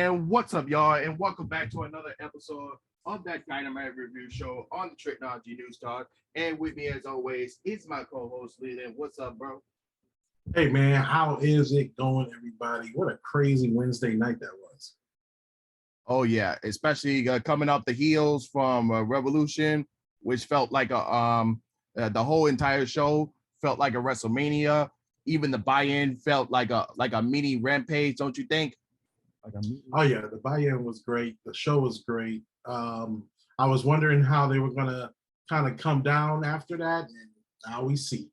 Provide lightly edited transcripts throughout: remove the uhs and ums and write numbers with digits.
And what's up, y'all? And welcome back to another episode of that Dynamite review show on the Tricology News Talk. And with me, as always, is my co-host Leland. What's up, bro? Hey man, how is it going, everybody? What a crazy Wednesday night that was. Oh yeah, especially coming off the heels from Revolution, which felt like the whole entire show felt like a WrestleMania. Even the buy-in felt like a mini Rampage, don't you think? Oh yeah, the buy-in was great. The show was great. I was wondering how they were gonna kind of come down after that, and now we see.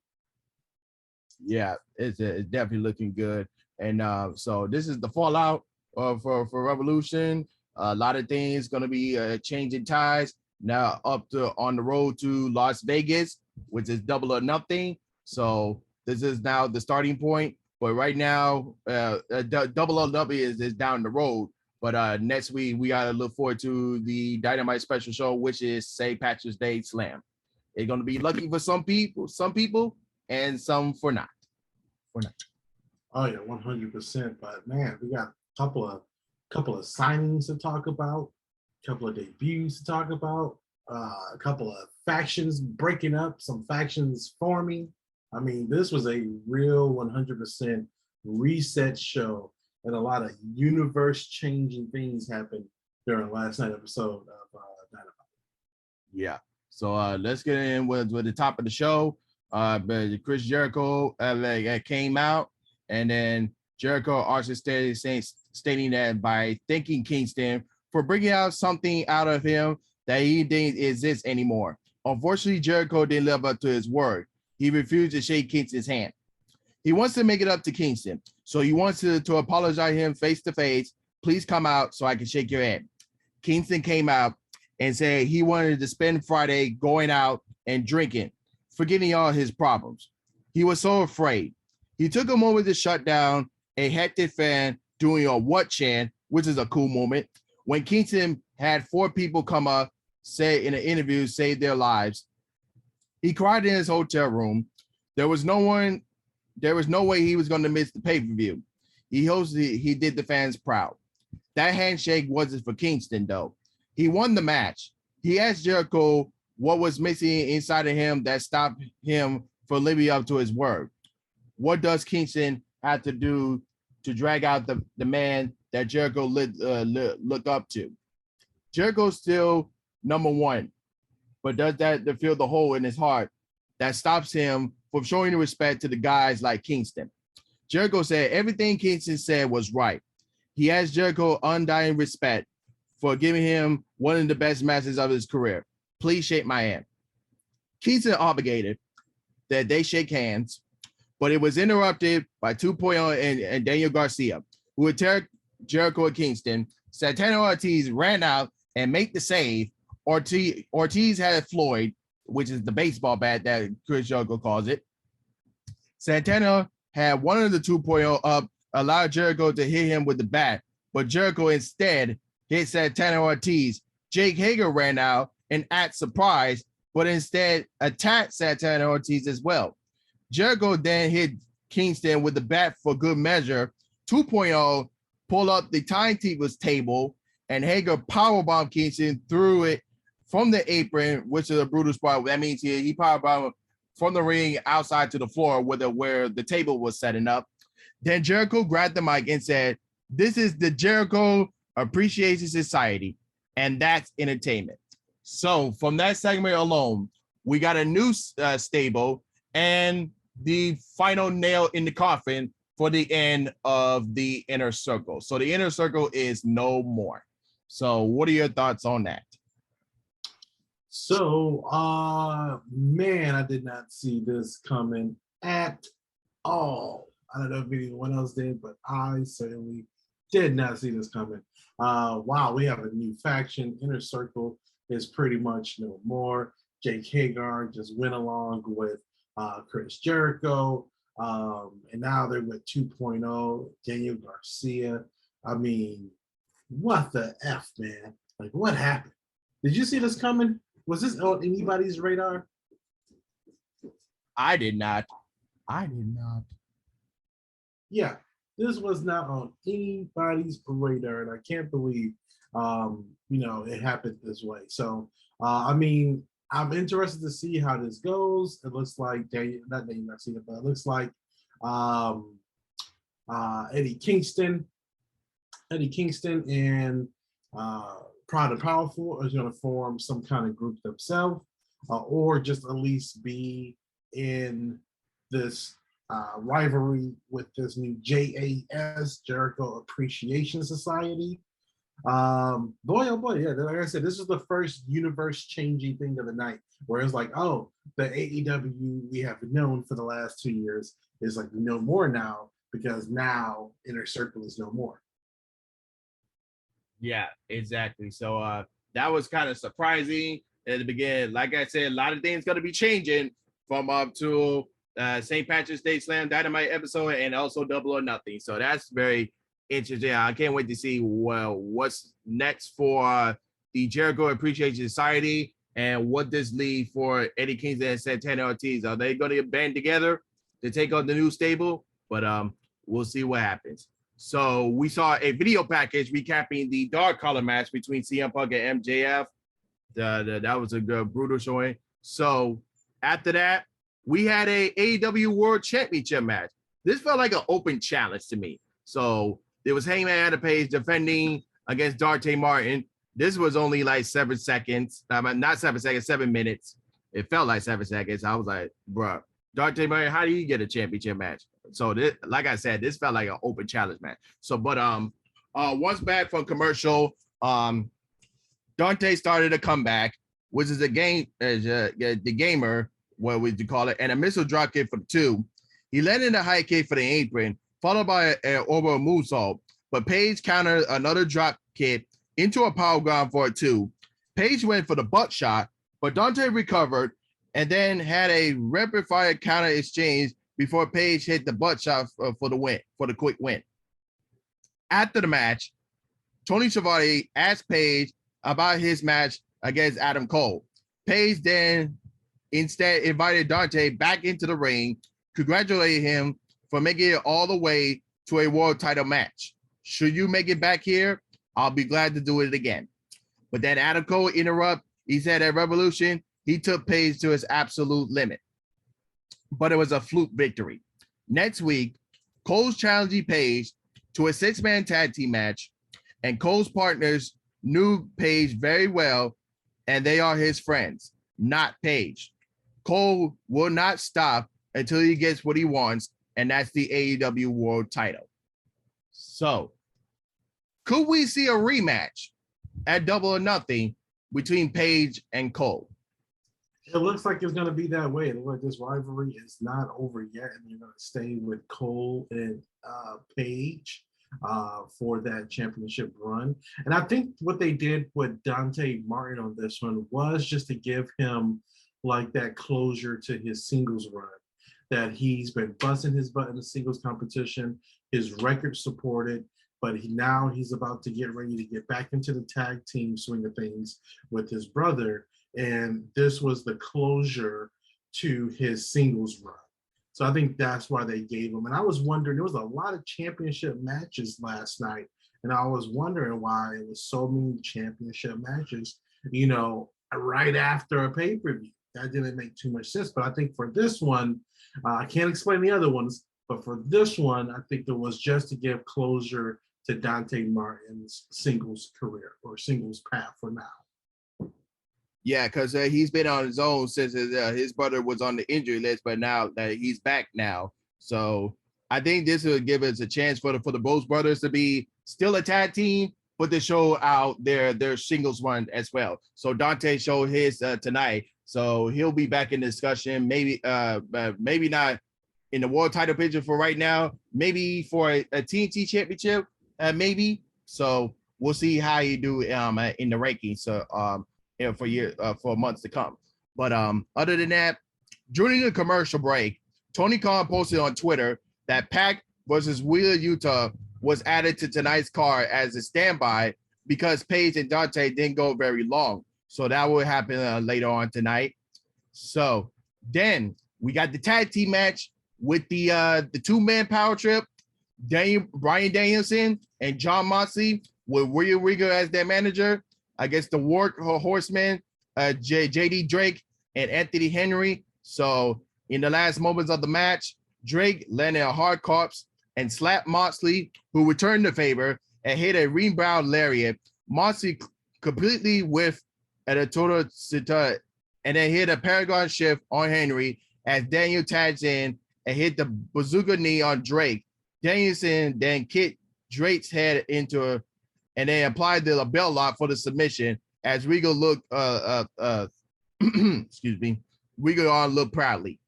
Yeah, it's definitely looking good. And so this is the fallout for Revolution. A lot of things going to be changing ties now up to on the road to Las Vegas, which is Double or Nothing. So this is now the starting point. But right now, Double or Nothing is down the road. But next week, we got to look forward to the Dynamite special show, which is St. Patrick's Day Slam. It's going to be lucky for some people, and some for not. Oh yeah, 100%. But man, we got a couple of signings to talk about, a couple of debuts to talk about, a couple of factions breaking up, some factions forming. I mean, this was a real 100% reset show, and a lot of universe-changing things happened during last night's episode of Dynamite. Yeah. So let's get in with the top of the show. Chris Jericho came out, and then Jericho also stating that by thanking Kingston for bringing out something out of him that he didn't exist anymore. Unfortunately, Jericho didn't live up to his word. He refused to shake Kingston's hand. He wants to make it up to Kingston, so he wants to apologize to him face to face. Please come out so I can shake your hand. Kingston came out and said he wanted to spend Friday going out and drinking, forgetting all his problems. He was so afraid. He took a moment to shut down a hectic fan doing a what chant, which is a cool moment. When Kingston had 4 people come up, say in an interview, save their lives. He cried in his hotel room. There was no way he was going to miss the pay-per-view. He did the fans proud. That handshake wasn't for Kingston, though. He won the match. He asked Jericho what was missing inside of him that stopped him from living up to his word. What does Kingston have to do to drag out the man that Jericho look up to? Jericho's still number one, but does that to fill the hole in his heart that stops him from showing respect to the guys like Kingston? Jericho said everything Kingston said was right. He has Jericho undying respect for giving him one of the best matches of his career. Please shake my hand. Kingston obligated that they shake hands, but it was interrupted by 2.0 and Daniel Garcia, who attacked Jericho and Kingston. Santana Ortiz ran out and made the save. Ortiz had Floyd, which is the baseball bat that Chris Jericho calls it. Santana had one of the 2.0 up, allowed Jericho to hit him with the bat, but Jericho instead hit Santana Ortiz. Jake Hager ran out and act surprised, but instead attacked Santana Ortiz as well. Jericho then hit Kingston with the bat for good measure. 2.0 pulled up the timekeeper's table, and Hager powerbombed Kingston through it from the apron, which is a brutal spot. That means he powerbombed from the ring outside to the floor where the table was setting up. Then Jericho grabbed the mic and said, "This is the Jericho Appreciation Society, and that's entertainment." So from that segment alone, we got a new stable and the final nail in the coffin for the end of the Inner Circle. So the Inner Circle is no more. So what are your thoughts on that? So, man, I did not see this coming at all. I don't know if anyone else did, but I certainly did not see this coming. Wow, we have a new faction. Inner Circle is pretty much no more. Jake Hagar just went along with Chris Jericho, and now they're with 2.0, Daniel Garcia. I mean, what the F, man? Like, what happened? Did you see this coming? Was this on anybody's radar? I did not. Yeah, This was not on anybody's radar, and I can't believe, it happened this way. So, I mean, I'm interested to see how this goes. It looks like not Daniel Garcia, but it looks like um, Eddie Kingston and Proud and Powerful is going to form some kind of group themselves, or just at least be in this rivalry with this new JAS, Jericho Appreciation Society. Boy, oh boy, yeah. Like I said, this is the first universe-changing thing of the night, where it's like, oh, the AEW we have known for the last 2 years is like no more now, because now Inner Circle is no more. Yeah, exactly. So that was kind of surprising at the beginning. Like I said, a lot of things going to be changing from up to St. Patrick's Day Slam Dynamite episode and also Double or Nothing. So that's very interesting. I can't wait to see what's next for the Jericho Appreciation Society and what this lead for Eddie Kingston and Santana Ortiz. Are they going to band together to take on the new stable? But we'll see what happens. So we saw a video package recapping the dark color match between CM Punk and MJF. That was a good brutal showing. So after that, we had a AEW World Championship match. This felt like an open challenge to me. So there was Hangman Adam Page defending against Dante Martin. This was only like 7 seconds. Not 7 seconds, 7 minutes. It felt like 7 seconds. I was like, bro, Dante Martin, how do you get a championship match? So this, like I said, this felt like an open challenge match. So, but once back from commercial, Dante started a comeback, which is a game, the gamer, what would you call it, and a missile drop kick for the 2. He landed a high kick for the apron, followed by an over moonsault. But Page countered another drop kick into a power ground for a 2. Page went for the butt shot, but Dante recovered and then had a rapid fire counter exchange before Page hit the butt shot for the win, for the quick win. After the match, Tony Schiavone asked Page about his match against Adam Cole. Page then instead invited Dante back into the ring, congratulated him for making it all the way to a world title match. Should you make it back here, I'll be glad to do it again. But then Adam Cole interrupted. He said at Revolution, he took Page to his absolute limit. But it was a fluke victory. Next week, Cole's challenging Page to a 6-man tag team match, and Cole's partners knew Page very well, and they are his friends, not Page. Cole will not stop until he gets what he wants, and that's the AEW World title. So, could we see a rematch at Double or Nothing between Page and Cole? It looks like it's going to be that way. It looks like this rivalry is not over yet, and they're going to stay with Cole and Page for that championship run. And I think what they did with Dante Martin on this one was just to give him like that closure to his singles run, that he's been busting his butt in the singles competition, his record supported, but now he's about to get ready to get back into the tag team swing of things with his brother. And this was the closure to his singles run. So I think that's why they gave him. And I was wondering, there was a lot of championship matches last night. And I was wondering why it was so many championship matches, right after a pay-per-view. That didn't make too much sense. But I think for this one, I can't explain the other ones, but for this one, I think it was just to give closure to Dante Martin's singles career or singles path for now. Yeah, because he's been on his own since his brother was on the injury list, but now that he's back now. So I think this will give us a chance for the Bros brothers to be still a tag team, but to show out their singles run as well. So Dante showed his tonight, so he'll be back in discussion. Maybe not in the world title picture for right now. Maybe for a TNT championship, maybe. So we'll see how you do in the rankings. So for months to come. But other than that, during the commercial break, Tony Khan posted on Twitter that Pac versus Wheeler Yuta was added to tonight's card as a standby because Page and Dante didn't go very long. So that will happen later on tonight. So then we got the tag team match with the 2-man power trip. Bryan Danielson and John Moxley with Regal as their manager against the Horsemen, JD Drake and Anthony Henry. So in the last moments of the match, Drake landed a hard corpse and slapped Moxley, who returned the favor and hit a rebound lariat. Moxley completely whiffed at a total and then hit a Paragon shift on Henry as Daniel tags in and hit the bazooka knee on Drake. Danielson then kicked Drake's head into and then applied the belt lock for the submission as Regal looked excuse me, Regal on looked proudly.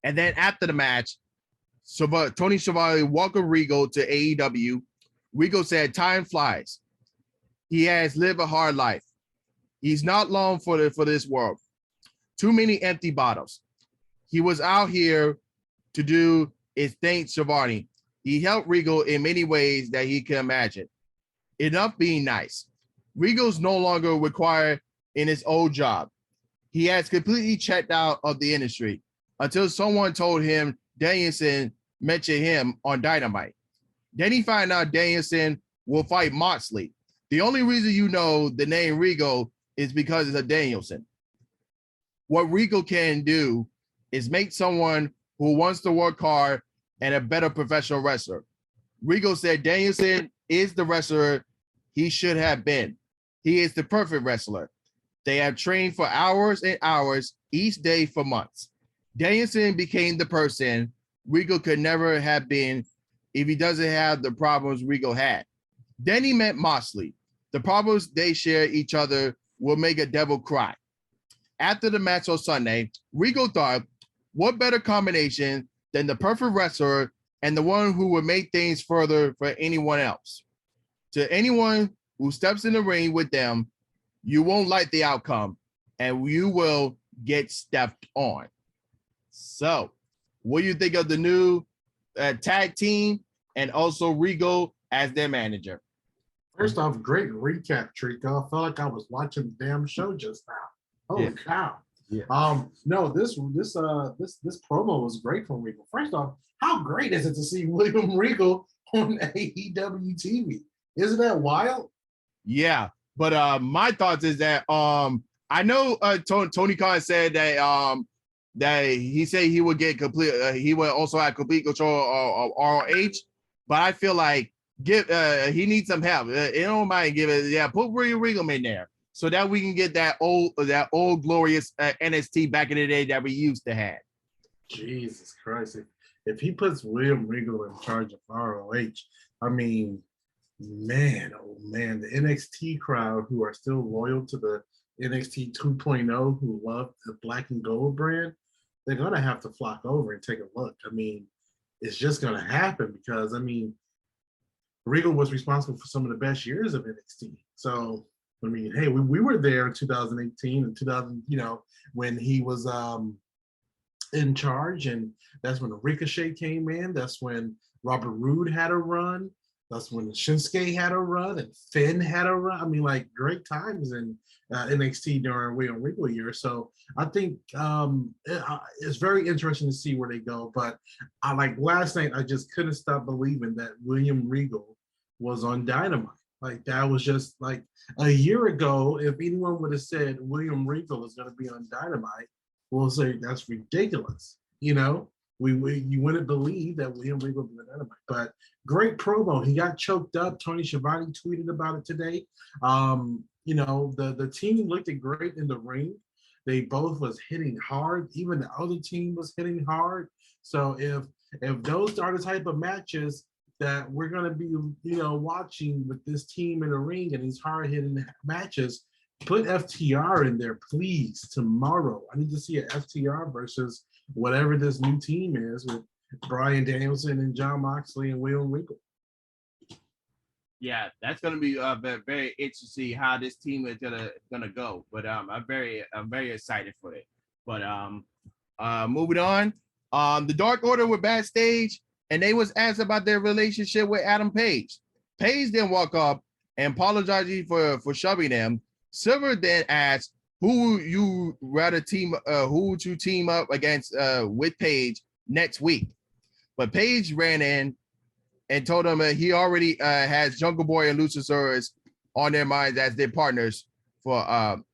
And then after the match, Tony Schiavone welcomed Regal to AEW. Regal said, "Time flies. He has lived a hard life. He's not long for this world. Too many empty bottles. He was out here to do is thank Schiavone. He helped Regal in many ways that he can imagine. Enough being nice. Regal's no longer required in his old job. He has completely checked out of the industry until someone told him Danielson mentioned him on Dynamite. Then he found out Danielson will fight Moxley. The only reason you know the name Regal is because it's a Danielson. What Regal can do is make someone who wants to work hard and a better professional wrestler. Regal said Danielson is the wrestler he should have been. He is the perfect wrestler. They have trained for hours and hours each day for months. Danielson became the person Regal could never have been if he doesn't have the problems Regal had. Then he met Moxley. The problems they share each other will make a devil cry. After the match on Sunday, Regal thought, what better combination than the perfect wrestler and the one who would make things further for anyone else. To anyone who steps in the ring with them, you won't like the outcome and you will get stepped on. So, what do you think of the new tag team and also Regal as their manager? First off, great recap, Trico. I felt like I was watching the damn show just now. Holy cow. Yeah. No, this promo was great from Regal. First off, how great is it to see William Regal on AEW TV? Isn't that wild? Yeah, but my thoughts is that I know Tony Khan said that that he said he would get complete he would also have complete control of ROH, but I feel like he needs some help. It don't mind giving put Regal in there so that we can get that old glorious NXT back in the day that we used to have. Jesus Christ. If he puts William Regal in charge of ROH, I mean, man, oh man, the NXT crowd who are still loyal to the NXT 2.0, who love the black and gold brand, they're going to have to flock over and take a look. I mean, it's just going to happen because, I mean, Regal was responsible for some of the best years of NXT. So, I mean, hey, we were there in 2018 and 2000, when he was in charge, and that's when Ricochet came in. That's when Robert Roode had a run. That's when Shinsuke had a run and Finn had a run. I mean, like, great times in NXT during William Regal year. So I think it's very interesting to see where they go. But last night, I just couldn't stop believing that William Regal was on Dynamite. Like, that was just like a year ago. If anyone would have said William Regal is going to be on Dynamite, we'll say that's ridiculous. You wouldn't believe that William Regal would be on Dynamite. But great promo. He got choked up. Tony Schiavone tweeted about it today. The team looked great in the ring. They both was hitting hard. Even the other team was hitting hard. So if those are the type of matches that we're going to be, watching with this team in the ring and these hard-hitting matches, put FTR in there, please, tomorrow. I need to see an FTR versus whatever this new team is with Bryan Danielson and John Moxley and William Regal. Yeah, that's gonna be very interesting to see how this team is gonna go. But I'm very excited for it. But moving on, the Dark Order were backstage and they was asked about their relationship with Adam Page. Page then walk up and apologizing for shoving them. Silver then asked, who would you team up against with Page next week? But Page ran in and told them he already has Jungle Boy and Luchasaurus on their minds as their partners for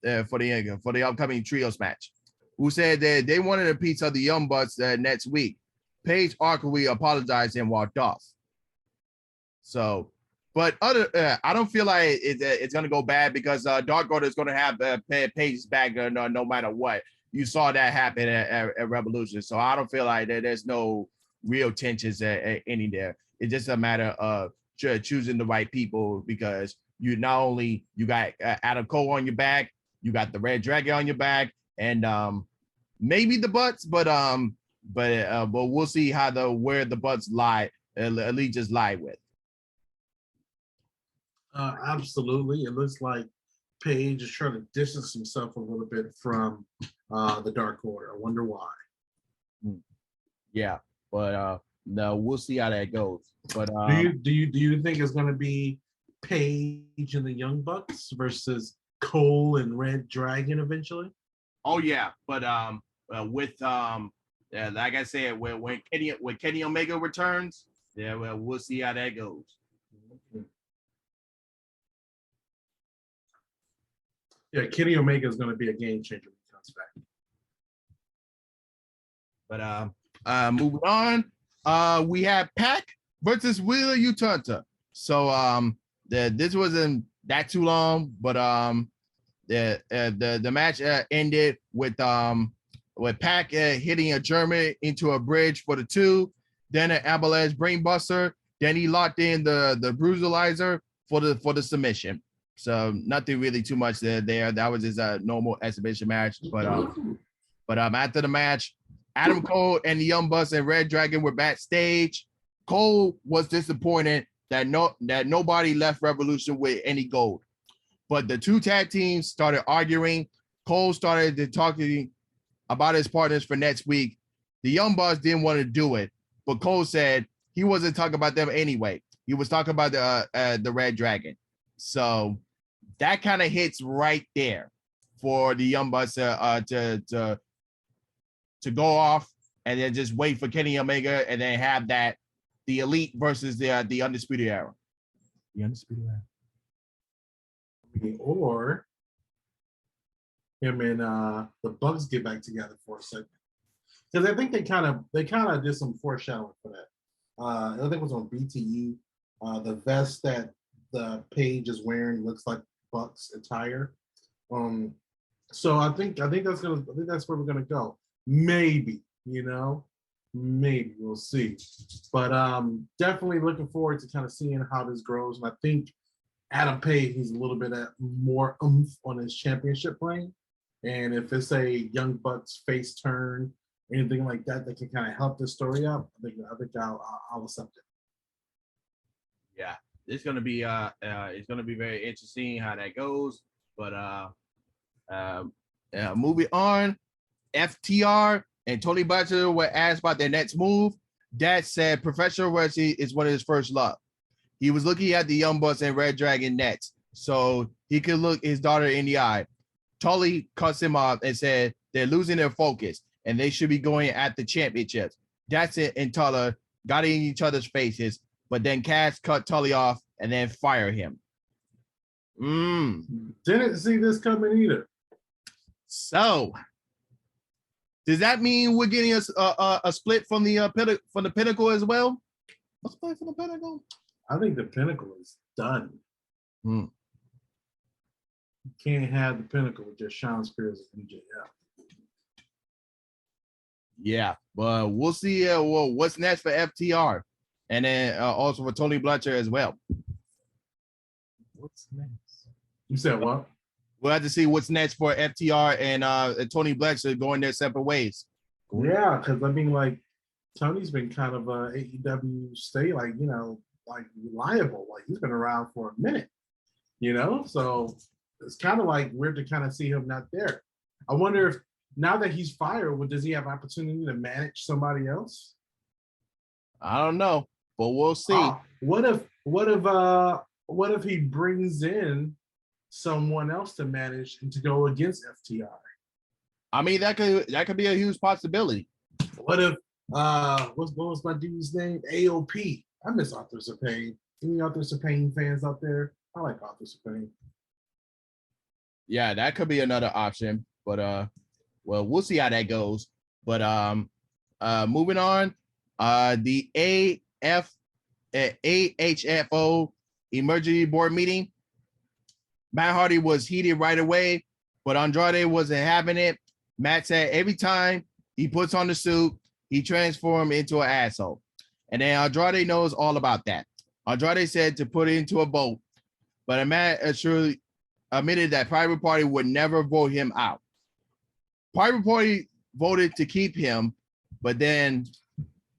the upcoming trios match. Who said that they wanted a piece of the Young Bucks next week. Paige awkwardly apologized and walked off. So, but I don't feel like it's gonna go bad because Dark Order is gonna have Paige's back no matter what. You saw that happen at Revolution, so I don't feel like there's no real tensions any there. It's just a matter of choosing the right people because you not only you got Adam Cole on your back, you got the Red Dragon on your back, and maybe the Butts, but we'll see how where the Butts lie, allegiance lie with. Absolutely. It looks like Page is trying to distance himself a little bit from the Dark Order. I wonder why. Yeah, but no, we'll see how that goes. But do you think it's going to be Page and the Young Bucks versus Cole and Red Dragon eventually? Oh yeah, but with like I said, when Kenny Omega returns, yeah, well, we'll see how that goes. Yeah, Kenny Omega is going to be a game changer when he comes back. But moving on, we have Pac versus Wheeler Yuta. So this wasn't that too long, but the match ended with Pac hitting a German into a bridge for the 2, then an avalanche brainbuster, then he locked in the bruisalizer for the submission. So nothing really too much there. That was just a normal exhibition match. But after the match, Adam Cole and the Young Bucks and Red Dragon were backstage. Cole was disappointed that nobody left Revolution with any gold. But the 2 tag teams started arguing. Cole started to talking about his partners for next week. The Young Bucks didn't want to do it, but Cole said he wasn't talking about them anyway. He was talking about the Red Dragon. So that kind of hits right there for the Young Bucks to go off and then just wait for Kenny Omega and then have the Elite versus the Undisputed Era. The Undisputed Era. Or him and the Bucks get back together for a second. Because I think they kind of did some foreshadowing for that. I think it was on BTU. The vest that the Page is wearing looks like Bucks attire. So I think that's where we're gonna go. Maybe, maybe we'll see. But definitely looking forward to kind of seeing how this grows. And I think Adam Page needs a little bit of more oomph on his championship reign. And if it's a Young Bucks face turn, anything like that can kind of help the story up, I think I'll accept it. Yeah, it's gonna be very interesting how that goes. But moving on, FTR and Tony Butcher were asked about their next move. Dad said professional wrestling is one of his first love. He was looking at the Young Bucks and Red Dragon nets so he could look his daughter in the eye. Tully cuts him off and said they're losing their focus and they should be going at the championships. That's it, and Tully got in each other's faces, but then Cass cut Tully off and then fired him. Didn't see this coming either. So, does that mean we're getting a split from the Pinnacle as well? A split from the Pinnacle? I think the Pinnacle is done. You can't have the Pinnacle with just Shawn Spears and MJF. Yeah, but we'll see what's next for FTR, and then also for Tony Butcher as well. What's next? You said what? We'll have to see what's next for FTR and Tony Butcher going their separate ways. Yeah, because I mean, like, Tony's been kind of AEW stay, like reliable. Like, he's been around for a minute, So it's kind of like weird to kind of see him not there. I wonder if now that he's fired, does he have opportunity to manage somebody else? I don't know, but we'll see. What if he brings in someone else to manage and to go against FTR? I mean, that could be a huge possibility. What if what was my dude's name? AOP. I miss Authors of Pain. Any Authors of Pain fans out there? I like Authors of Pain. Yeah, that could be another option, but well, we'll see how that goes. But moving on, the AHFO emergency board meeting. Matt Hardy was heated right away, but Andrade wasn't having it. Matt said every time he puts on the suit, he transforms into an asshole. And then Andrade knows all about that. Andrade said to put it into a vote, but Matt surely admitted that Private Party would never vote him out. Private Party voted to keep him, but then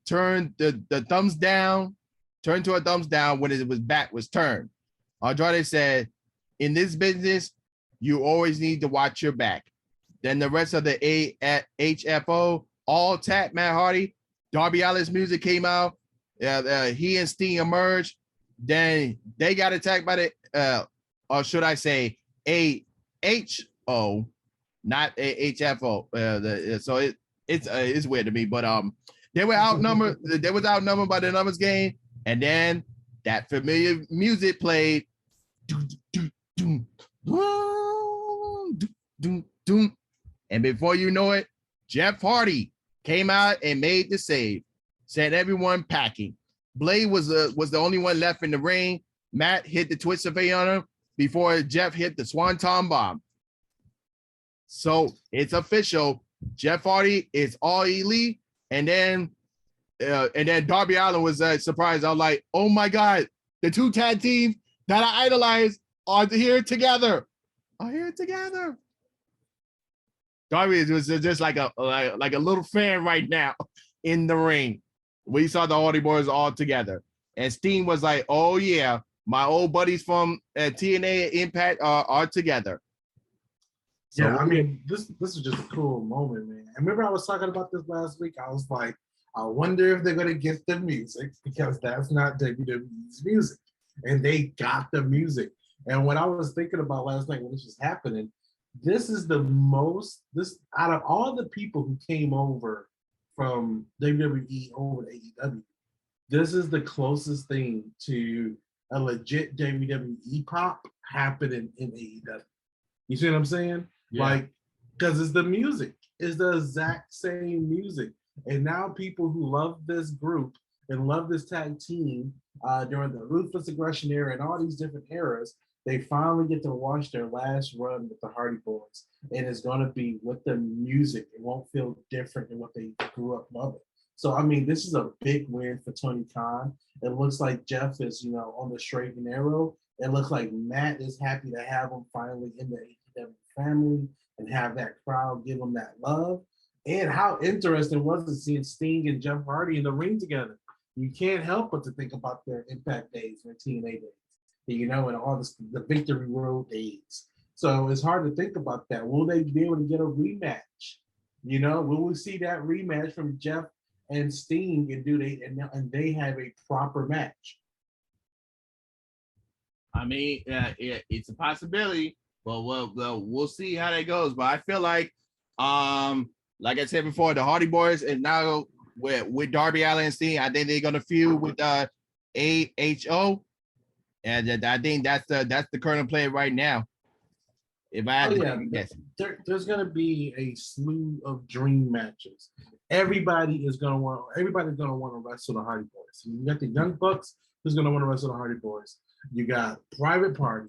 turned the thumbs down, turned to a thumbs down when it was back was turned. Andrade said, in this business, you always need to watch your back. Then the rest of the HFO all attacked Matt Hardy. Darby Allin's music came out. He and Sting emerged. Then they got attacked by the, or should I say, AHO, not HFO. So it's weird to me, but they were outnumbered. They was outnumbered by the numbers game, and then that familiar music played. And before you know it, Jeff Hardy came out and made the save, sent everyone packing. Blade was the only one left in the ring. Matt hit the twist of fate on him before Jeff hit the Swanton bomb. So it's official. Jeff Hardy is all elite, and then Darby Allin was surprised. I was like, oh my God, the two tag teams that I idolize are here together. Darby was just like a little fan right now in the ring. We saw the Hardy Boys all together, and Steen was like, "Oh yeah, my old buddies from TNA Impact are together." So, yeah, I mean, this is just a cool moment, man. I remember I was talking about this last week. I was like, I wonder if they're gonna get the music because that's not WWE's music, and they got the music. And what I was thinking about last night when this was happening, this is the most, this out of all the people who came over from WWE over to AEW, this is the closest thing to a legit WWE pop happening in AEW. You see what I'm saying? Yeah. Like, because it's the music. It's the exact same music. And now people who love this group and love this tag team during the Ruthless Aggression era and all these different eras, they finally get to watch their last run with the Hardy Boys. And it's going to be with the music. It won't feel different than what they grew up loving. So, I mean, this is a big win for Tony Khan. It looks like Jeff is, on the straight and narrow. It looks like Matt is happy to have him finally in the AEW family and have that crowd give him that love. And how interesting was it seeing Sting and Jeff Hardy in the ring together? You can't help but to think about their Impact days, their TNA days, and all this, the Victory Road days. So it's hard to think about that. Will they be able to get a rematch? Will we see that rematch from Jeff and Sting and they have a proper match? I mean, it's a possibility, but we'll see how that goes. But I feel like I said before, the Hardy Boys and now with Darby Allin and Sting, I think they're gonna feud with AHO, and I think that's the current play right now. If I had to guess, there's gonna be a slew of dream matches. Everybody's gonna want to wrestle the Hardy Boys. You got the Young Bucks who's gonna want to wrestle the Hardy Boys. You got Private Party,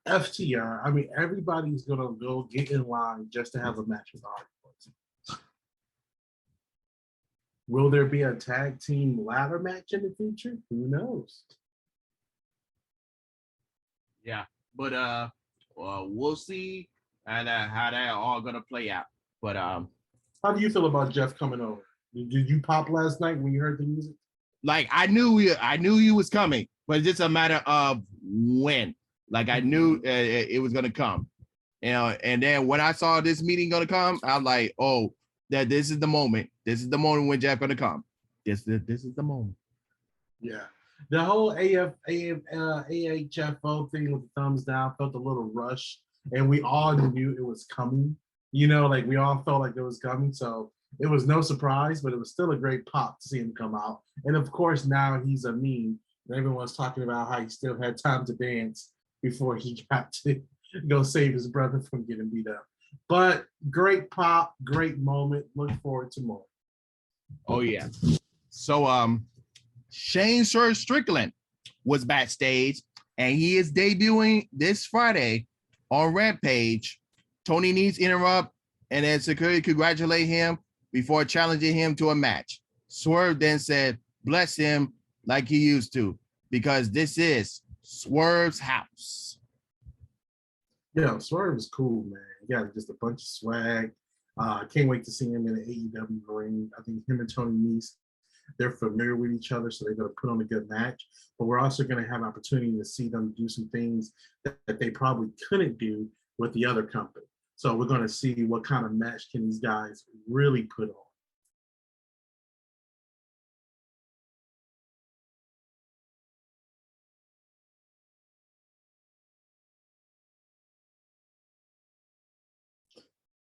FTR. I mean, everybody's gonna go get in line just to have a match with the Hardy Boys. Will there be a tag team ladder match in the future? Who knows? Yeah, but we'll see how that all gonna play out. But how do you feel about Jeff coming over? Did you pop last night when you heard the music? Like I knew he was coming, but it's just a matter of when. Like I knew it was gonna come, And then when I saw this meeting gonna come, I'm like, oh, that this is the moment. This is the moment when Jeff gonna come. This is the moment. Yeah. The whole AHFO thing with the thumbs down felt a little rushed, and we all knew it was coming. Like we all felt like it was coming. So It was no surprise, but it was still a great pop to see him come out. And of course, now he's a meme. And everyone's talking about how he still had time to dance before he got to go save his brother from getting beat up. But great pop, great moment. Look forward to more. Oh yeah. So Shane Strickland was backstage, and he is debuting this Friday on Rampage. Tony needs to interrupt, and then security congratulate him before challenging him to a match. Swerve then said, "Bless him like he used to, because this is Swerve's house." Yeah, Swerve is cool, man. He got just a bunch of swag. Can't wait to see him in the AEW ring. I think him and Tony Nese, they're familiar with each other, so they're going to put on a good match. But we're also going to have an opportunity to see them do some things that they probably couldn't do with the other company. So we're going to see what kind of match can these guys really put on.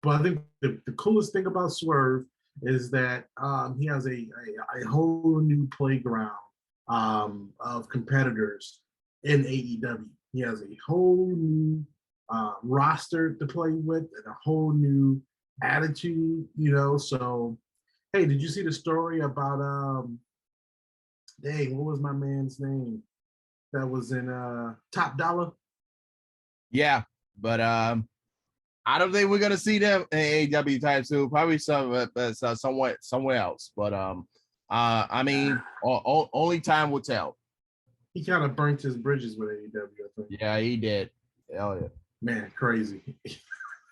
But I think the coolest thing about Swerve is that he has a whole new playground of competitors in AEW. He has a whole new roster to play with and a whole new attitude, So, hey, did you see the story about, dang, what was my man's name that was in Top Dollar? Yeah, but I don't think we're gonna see them in AEW time soon. Probably somewhere else. But I mean, only time will tell. He kind of burnt his bridges with AEW, I think. Yeah, he did. Hell yeah. Man, crazy.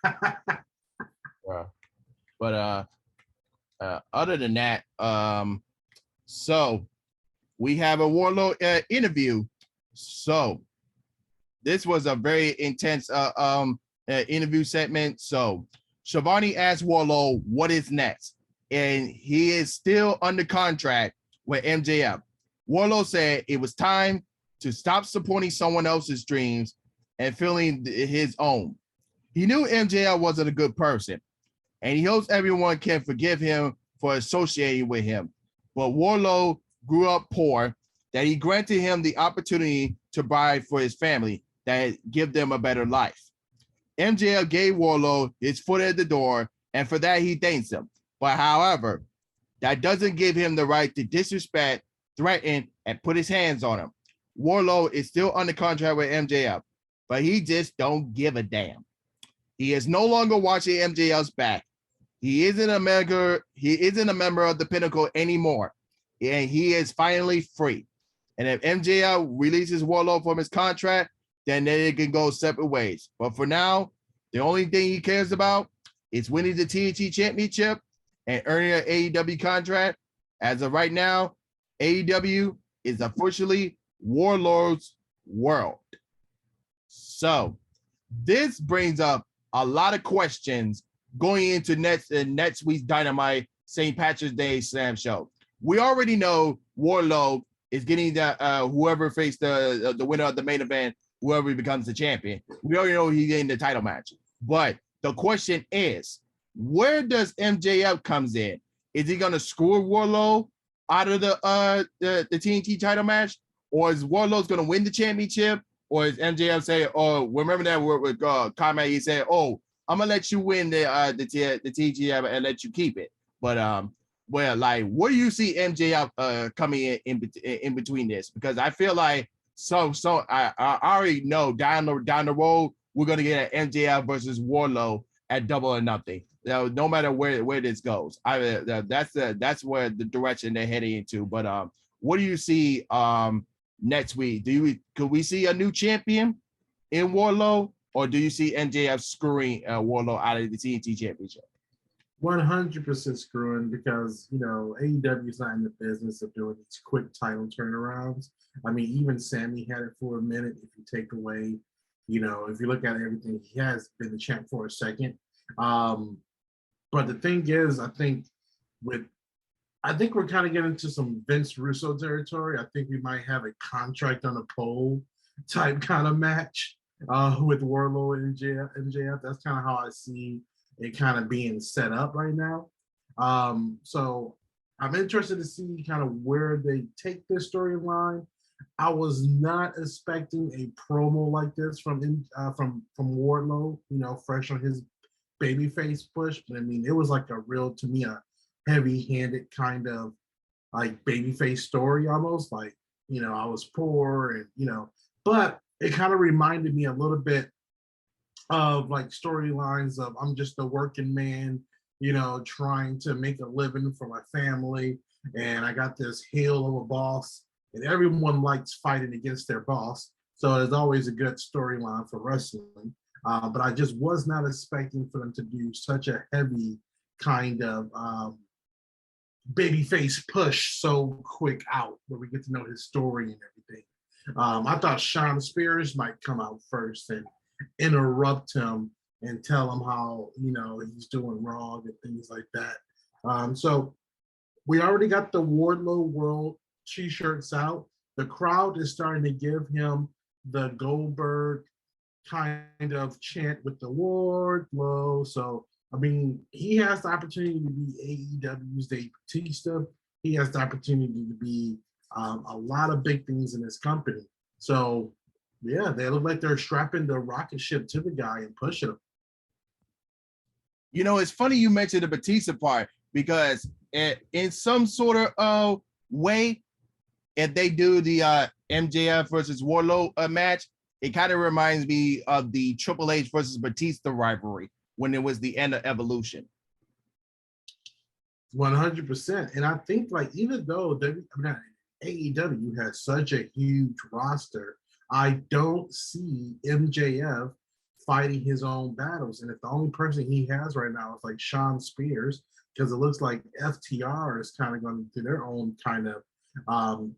Yeah. But other than that, so we have a Warlord interview. So this was a very intense interview segment. So Shivani asked Warlord what is next, and he is still under contract with MJF. Warlord said it was time to stop supporting someone else's dreams and feeling his own. He knew MJF wasn't a good person, and he hopes everyone can forgive him for associating with him. But Warlord grew up poor, that he granted him the opportunity to provide for his family, that give them a better life. MJF gave Warlord his foot at the door, and for that he thanks him. But however, that doesn't give him the right to disrespect, threaten, and put his hands on him. Warlord is still under contract with MJF, but he just don't give a damn. He is no longer watching MJF's back. He isn't a member of the Pinnacle anymore, and he is finally free. And if MJF releases Warlord from his contract, then they can go separate ways. But for now, the only thing he cares about is winning the TNT Championship and earning an AEW contract. As of right now, AEW is officially Warlord's world. So this brings up a lot of questions going into next week's Dynamite St. Patrick's Day Slam show. We already know Warlord is getting the whoever faced the winner of the main event, whoever becomes the champion. We already know he's getting the title match. But the question is, where does MJF comes in? Is he gonna score Warlord out of the TNT title match, or is Warlord's gonna win the championship, or is MJF say, "Oh, remember that with comment? He said, "Oh, I'm gonna let you win the TNT and let you keep it." But well, like, where do you see MJF coming in between this? Because I feel like I already know down the road we're gonna get an MJF versus Warlord at Double or Nothing. No matter where this goes, that's where the direction they're heading into. But what do you see next week? Could we see a new champion in Warlord, or do you see MJF screwing Warlord out of the TNT Championship? 100% screwing, because AEW is not in the business of doing these quick title turnarounds. I mean, even Sammy had it for a minute. If you take away, if you look at everything, he has been the champ for a second. But the thing is, I think we're kind of getting into some Vince Russo territory. I think we might have a contract on a pole type kind of match with Warlord and MJF. That's kind of how I see it kind of being set up right now. So I'm interested to see kind of where they take this storyline. I was not expecting a promo like this from Wardlow, fresh on his babyface push. But I mean, it was like a real, to me, a heavy-handed kind of like babyface story almost. Like, I was poor and but it kind of reminded me a little bit of like storylines of I'm just a working man, trying to make a living for my family, and I got this heel of a boss, and everyone likes fighting against their boss. So it's always a good storyline for wrestling. But I just was not expecting for them to do such a heavy kind of babyface push so quick out, where we get to know his story and everything. I thought Sean Spears might come out first and interrupt him and tell him how he's doing wrong and things like that. So we already got the Wardlow World t-shirts out. The crowd is starting to give him the Goldberg kind of chant with the Wardlow. So I mean, he has the opportunity to be AEW's Dave Bautista. He has the opportunity to be a lot of big things in his company. So yeah, they look like they're strapping the rocket ship to the guy and pushing him. It's funny you mentioned the Batista part, because in some sort of way, if they do the MJF versus Warlord match, it kind of reminds me of the Triple H versus Batista rivalry when it was the end of Evolution. 100%. And I think like even though AEW has such a huge roster, I don't see MJF fighting his own battles. And if the only person he has right now is like Sean Spears, because it looks like FTR is kind of going to do their own kind of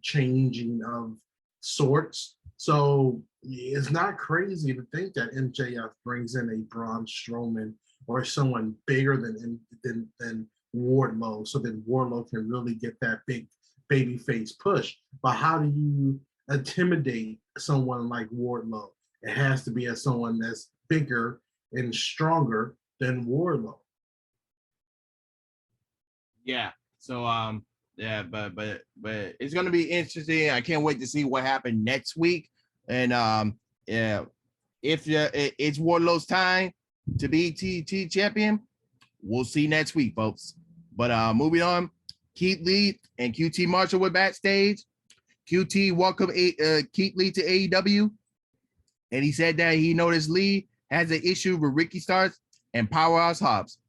changing of sorts. So it's not crazy to think that MJF brings in a Braun Strowman or someone bigger than Wardlow, so that Wardlow can really get that big babyface push. But how do you intimidate someone like Wardlow? It has to be as someone that's bigger and stronger than Wardlow. Yeah. So yeah, but it's gonna be interesting. I can't wait to see what happened next week. And yeah, if it's Wardlow's time to be TT champion, we'll see next week, folks. But moving on, Keith Lee and QT Marshall were backstage. QT welcomed Keith Lee to AEW, and he said that he noticed Lee has an issue with Ricky Starks and Powerhouse Hobbs.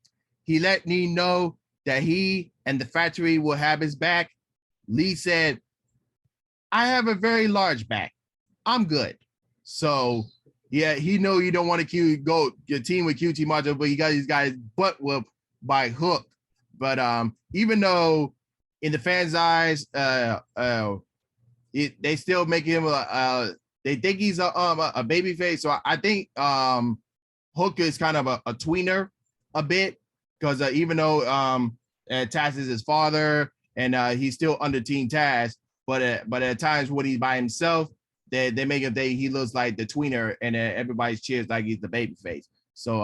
He let Lee know that he and the factory will have his back. Lee said, "I have a very large back. I'm good." So yeah, he know you don't want to go your team with QT Marshall, but you got these guys butt whooped by Hook. But even though in the fans' eyes, they still make him they think he's a baby face. So I think Hook is kind of a tweener a bit, because even though Taz is his father and he's still under Team Taz, but at times when he's by himself, they make him think he looks like the tweener, and everybody cheers like he's the baby face. So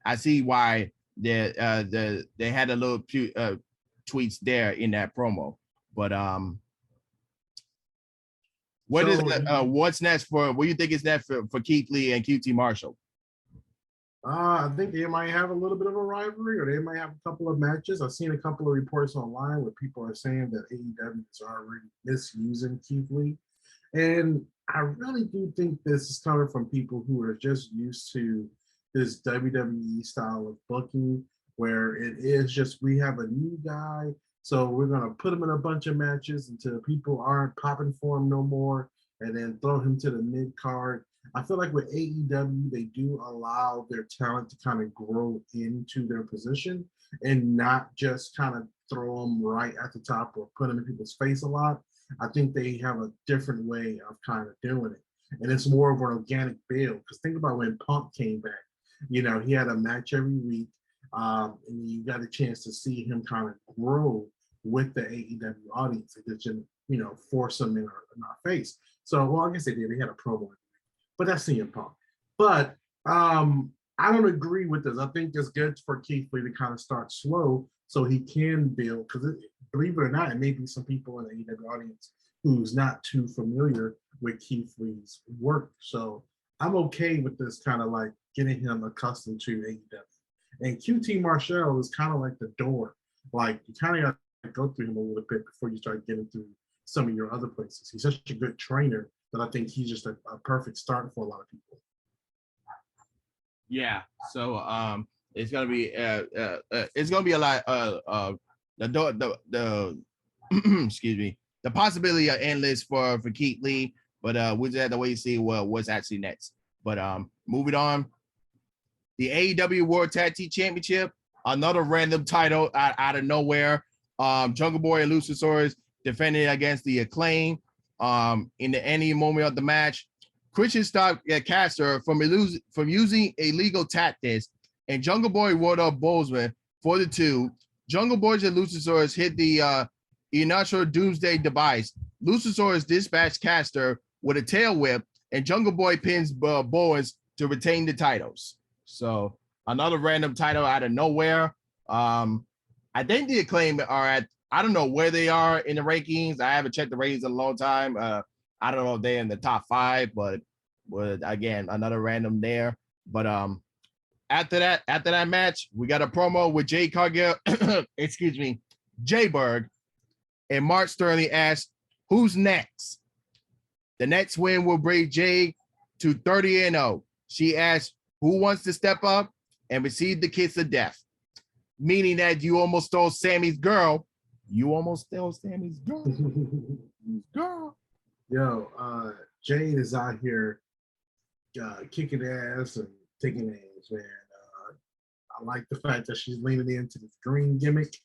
I see why they had a little tweets there in that promo. But what's next what do you think is next for Keith Lee and QT Marshall? I think they might have a little bit of a rivalry, or they might have a couple of matches. I've seen a couple of reports online where people are saying that AEW is already misusing Keith Lee. And I really do think this is coming from people who are just used to this WWE style of booking, where it is just, we have a new guy, so we're going to put him in a bunch of matches until people aren't popping for him no more, and then throw him to the mid card. I feel like with AEW, they do allow their talent to kind of grow into their position and not just kind of throw them right at the top or put them in people's face a lot. I think they have a different way of kind of doing it. And it's more of an organic build. Because think about when Punk came back. He had a match every week. And you got a chance to see him kind of grow with the AEW audience. It didn't, force them in our face. So, well, I guess they did. They had a promo. But that's CM Punk. But I don't agree with this. I think it's good for Keith Lee to kind of start slow, so he can build. Because believe it or not, it may be some people in the AEW audience who's not too familiar with Keith Lee's work. So I'm okay with this kind of like getting him accustomed to AEW. And QT Marshall is kind of like the door. Like you kind of got to go through him a little bit before you start getting through some of your other places. He's such a good trainer that I think he's just a perfect start for a lot of people. Yeah. So it's gonna be a lot the excuse me, the possibility are endless for Keith Lee, but we just have to wait and see what's actually next. But moving on, the AEW World Tag Team Championship, another random title out of nowhere. Jungle Boy and Luchasaurus defending against the Acclaim. In the ending moment of the match, Christian stopped Caster from using illegal tactics, and Jungle Boy rolled up Bozeman for the two. Jungle Boys and Luchasaurus hit the Initial Doomsday device. Luchasaurus dispatched Caster with a tail whip, and Jungle Boy pins Bowens to retain the titles. So another random title out of nowhere. I think the Acclaim are at, I don't know where they are in the rankings. I haven't checked the ratings in a long time. I don't know if they're in the top 5, but again, another random there. But after that match, we got a promo with Jay Cargill, excuse me, Jay Berg, and Mark Sterling asked, "Who's next?" The next win will bring Jay to 30-0. She asked, "Who wants to step up and receive the kiss of death?" Meaning that you almost stole Sammy's girl. You almost stole Sammy's girl. Girl. Yo, Jay is out here kicking ass and taking names, man. I like the fact that she's leaning into this green gimmick.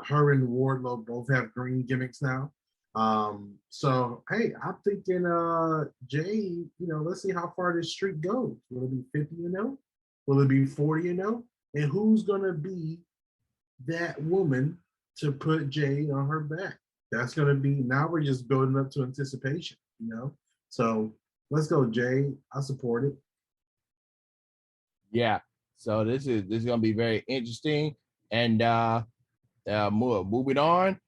Her and Wardlow both have green gimmicks now. So hey, I'm thinking Jay, let's see how far this streak goes. Will it be 50-0? Will it be 40-0? And who's gonna be that woman to put Jay on her back? That's gonna be, now we're just building up to anticipation, So let's go, Jay. I support it. Yeah. So this is gonna be very interesting. And moving on,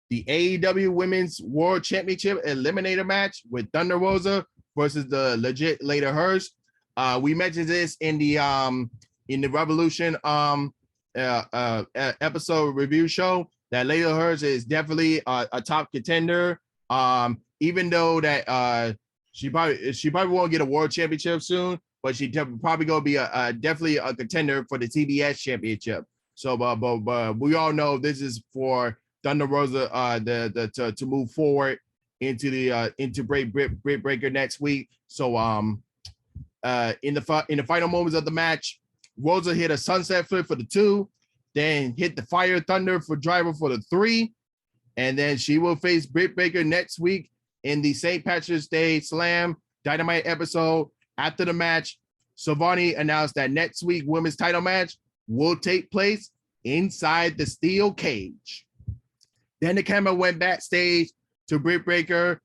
the AEW Women's World Championship Eliminator match with Thunder Rosa versus the legit Leyla Hirsch. We mentioned this in the Revolution episode review show that Leyla Hirsch is definitely a top contender. Even though that she probably won't get a world championship soon, but she probably gonna be definitely a contender for the TBS championship. So, but we all know this is for Thunder Rosa to move forward into Great Breaker next week. So in the final moments of the match, Rosa hit a sunset flip for the 2, then hit the Fire Thunder for driver for the 3, and then she will face Britt Baker next week in the St. Patrick's Day Slam Dynamite episode. After the match, Silvani announced that next week women's title match will take place inside the steel cage. Then the camera went backstage to Britt Baker,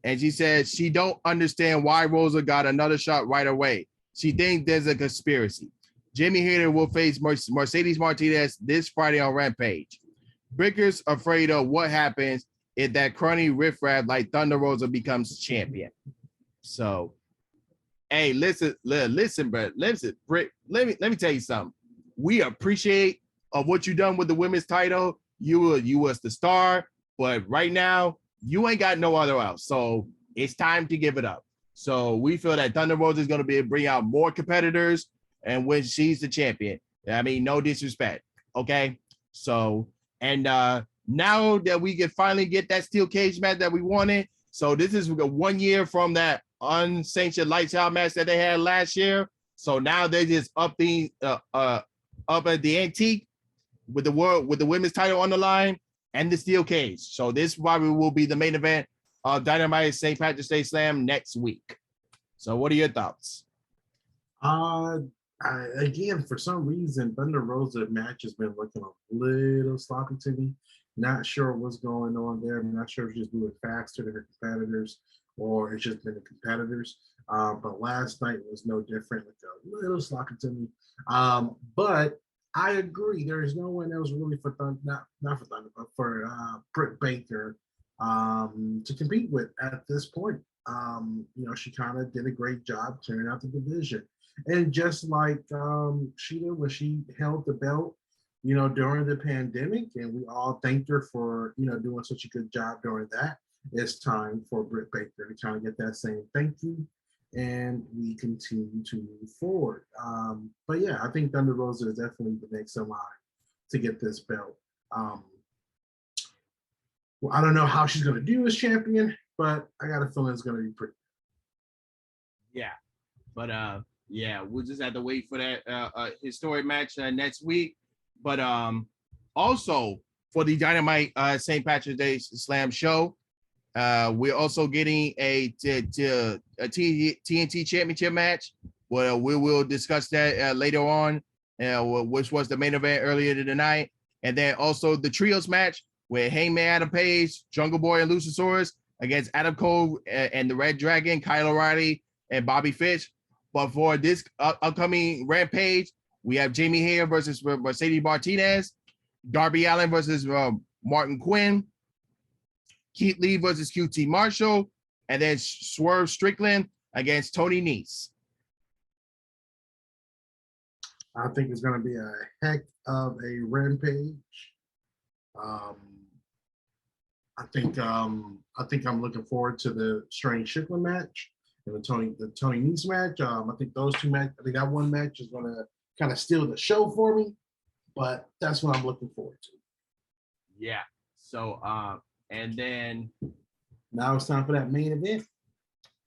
and she said she don't understand why Rosa got another shot right away. She thinks there's a conspiracy. Jimmy Hayter will face Mercedes Martinez this Friday on Rampage. Baker's afraid of what happens if that crony riffraff like Thunder Rosa becomes champion. So, hey, listen, Britt, let me tell you something. We appreciate of what you done with the women's title. You was the star, but right now you ain't got no other else. So it's time to give it up. So we feel that Thunder Rosa is going to be able to bring out more competitors, and when she's the champion. I mean, no disrespect, okay? So, and now that we can finally get that steel cage match that we wanted, so this is 1 year from that unsanctioned lights out match that they had last year. So now they just up at the antique with the women's title on the line and the steel cage. So this probably will be the main event of Dynamite St. Patrick's Day Slam next week. So what are your thoughts? Again, for some reason, Thunder Rosa match has been looking a little sloppy to me. Not sure what's going on there. I'm not sure if she's moving faster than her competitors or it's just been the competitors. But last night was no different, like a little sloppy to me. But I agree. There is no one else really for Thunder, not for Thunder, but for Britt Baker to compete with at this point. She kind of did a great job clearing out the division. And just like she did when she held the belt, during the pandemic, and we all thanked her for, doing such a good job during that. It's time for Britt Baker to kind of get that same thank you, and we continue to move forward. But yeah, I think Thunder Rosa is definitely the next in line to get this belt. Well, I don't know how she's going to do as champion, but I got a feeling it's going to be pretty. Yeah, but yeah, we'll just have to wait for that historic match next week. But also for the Dynamite St. Patrick's Day Slam show, we're also getting a TNT Championship match. Well, we will discuss that later on, which was the main event earlier tonight. And then also the trios match with Hangman Adam Page, Jungle Boy, and Luchasaurus against Adam Cole and the Red Dragon, Kyle O'Reilly, and Bobby Fish. But for this upcoming Rampage, we have Jamie Hayter versus Mercedes Martinez, Darby Allin versus Martin Quinn, Keith Lee versus QT Marshall, and then Swerve Strickland against Tony Nese. I think it's going to be a heck of a Rampage. I think I'm looking forward to the Strange Strickland match and the Tony Nese match. I think those two matches. I think that one match is going to kind of steal the show for me, but that's what I'm looking forward to. Yeah. So and then now it's time for that main event.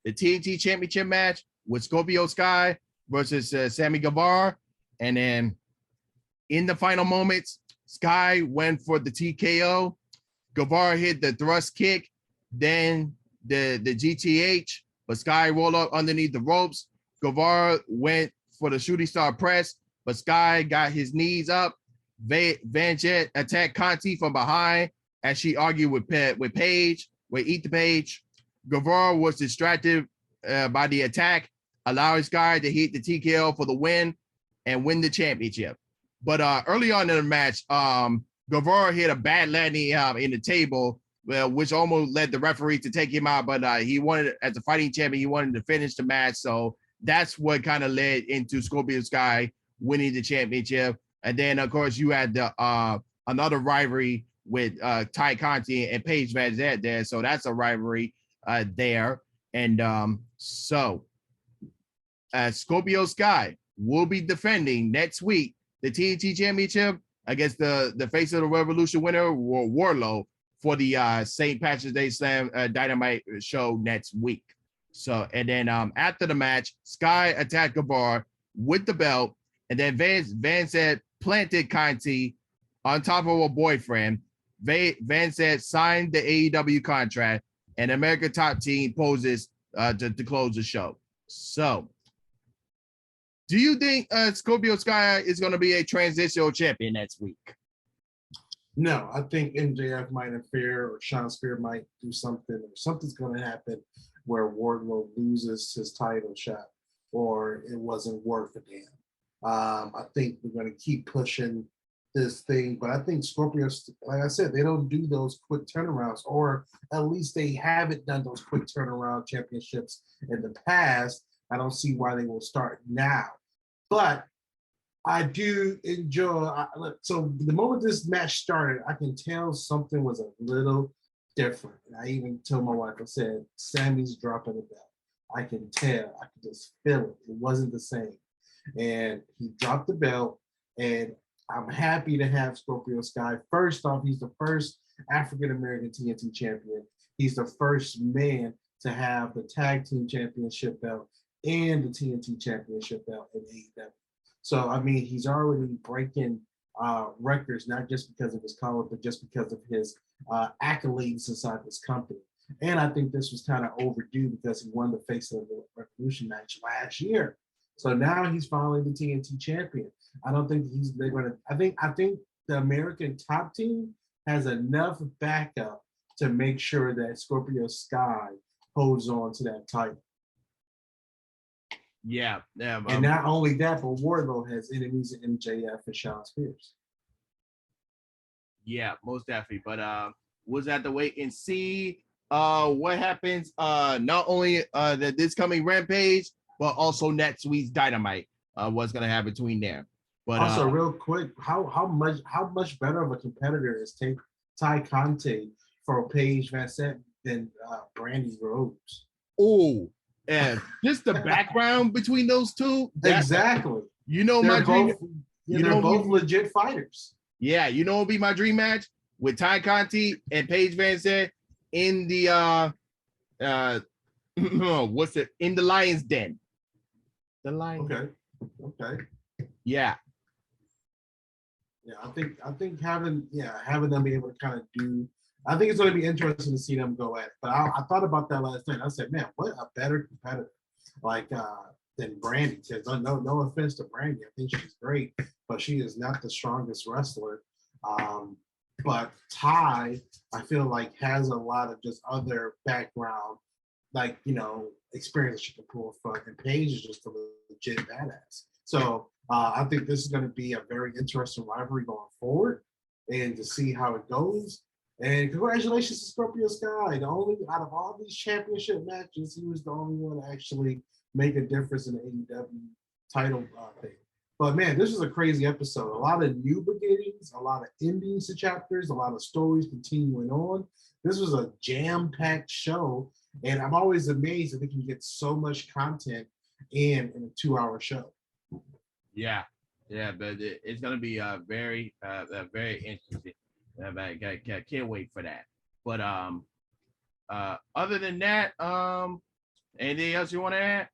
The TNT Championship match with Scorpio Sky versus Sammy Guevara. And then in the final moments, Sky went for the TKO. Guevara hit the thrust kick, then the GTH, but Sky rolled up underneath the ropes. Guevara went for the shooting star press, but Sky got his knees up. Van Jet attacked Conti from behind as she argued with Paige, with Ethan Page. Guevara was distracted by the attack, allowing Sky to hit the TKO for the win and win the championship. But early on in the match, Guevara hit a bad landing in the table, which almost led the referee to take him out. But he wanted, as a fighting champion, he wanted to finish the match. So that's what kind of led into Scorpio Sky winning the championship. And then, of course, you had the another rivalry with Ty Conti and Paige Van Zant there. So that's a rivalry there. And so Scorpio Sky will be defending next week the TNT Championship against the Face of the Revolution winner, Warlord, for the St. Patrick's Day Slam Dynamite show next week. So, and then after the match, Sky attacked Guevara with the belt, and then Van Zant planted Conti on top of her boyfriend. Van Zant signed the AEW contract, and American Top Team poses to close the show. So, do you think Scorpio Sky is going to be a transitional champion next week? No, I think MJF might interfere, or Sean Spear might do something, or something's going to happen where Wardlow loses his title shot, or it wasn't worth a damn. I think we're going to keep pushing this thing, but I think Scorpio, like I said, they don't do those quick turnarounds, or at least they haven't done those quick turnaround championships in the past. I don't see why they will start now. But I do enjoy. So the moment this match started, I can tell something was a little different. And I even told my wife, I said, Sammy's dropping the belt. I can tell. I can just feel it. It wasn't the same. And he dropped the belt. And I'm happy to have Scorpio Sky. First off, he's the first African-American TNT champion. He's the first man to have the tag team championship belt and the TNT championship belt in AEW. So, I mean, he's already breaking records, not just because of his color, but just because of his accolades inside this company. And I think this was kind of overdue because he won the Face of the Revolution match last year. So now he's finally the TNT champion. I don't think they're going to, I think the American Top Team has enough backup to make sure that Scorpio Sky holds on to that title. Yeah. And not only that, but Wardlow has enemies in MJF and Shawn Spears. Yeah, most definitely. But we'll have to wait and see what happens. Not only that this coming Rampage, but also next week's Dynamite. What's gonna happen between there. But also, real quick, how much better of a competitor is Ty Conte for Paige VanZant than Brandy Rhodes? Oh, and just the background between those two. Exactly. You know, they're my both, dream. they're both legit fighters. Yeah, you know, it'll be my dream match with Ty Conti and Paige VanZant in the what's it, in the Lion's Den. The Lions. Okay. Yeah. Yeah, I think having them be able to kind of do. I think it's going to be interesting to see them go at it. But I thought about that last night. I said, man, what a better competitor than Brandy. No offense to Brandy, I think she's great, but she is not the strongest wrestler. But Ty, I feel like has a lot of just other background, experience she can pull from. And Paige is just a legit badass. So I think this is going to be a very interesting rivalry going forward, and to see how it goes. And congratulations to Scorpio Sky. The only out of all these championship matches, he was the only one to actually make a difference in the AEW title thing. But man, this was a crazy episode. A lot of new beginnings, a lot of endings to chapters, a lot of stories continuing on. This was a jam-packed show, and I'm always amazed that they can get so much content in a 2-hour show. Yeah, but it's gonna be very interesting. I can't wait for that. But other than that, anything else you want to add?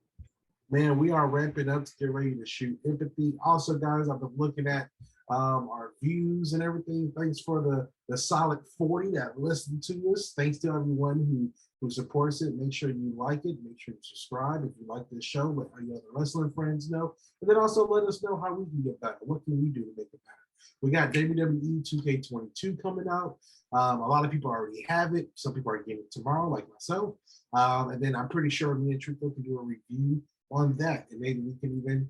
Man, we are ramping up to get ready to shoot Empathy. Also, guys, I've been looking at our views and everything. Thanks for the solid 40 that listened to us. Thanks to everyone who supports it. Make sure you like it. Make sure you subscribe if you like this show. Let your other wrestling friends know. And then also let us know how we can get better. What can we do to make it better? We got WWE 2K22 coming out. A lot of people already have it. Some people are getting it tomorrow, like myself. And then I'm pretty sure me and Trico can do a review on that, and maybe we can even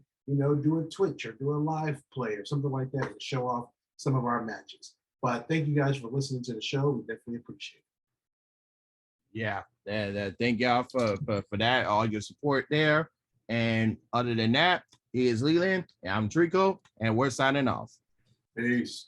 do a Twitch or do a live play or something like that and show off some of our matches. But thank you guys for listening to the show. We definitely appreciate it. Yeah, thank y'all for that, all your support there. And other than that, he is Leland and I'm Trico, and we're signing off. Peace.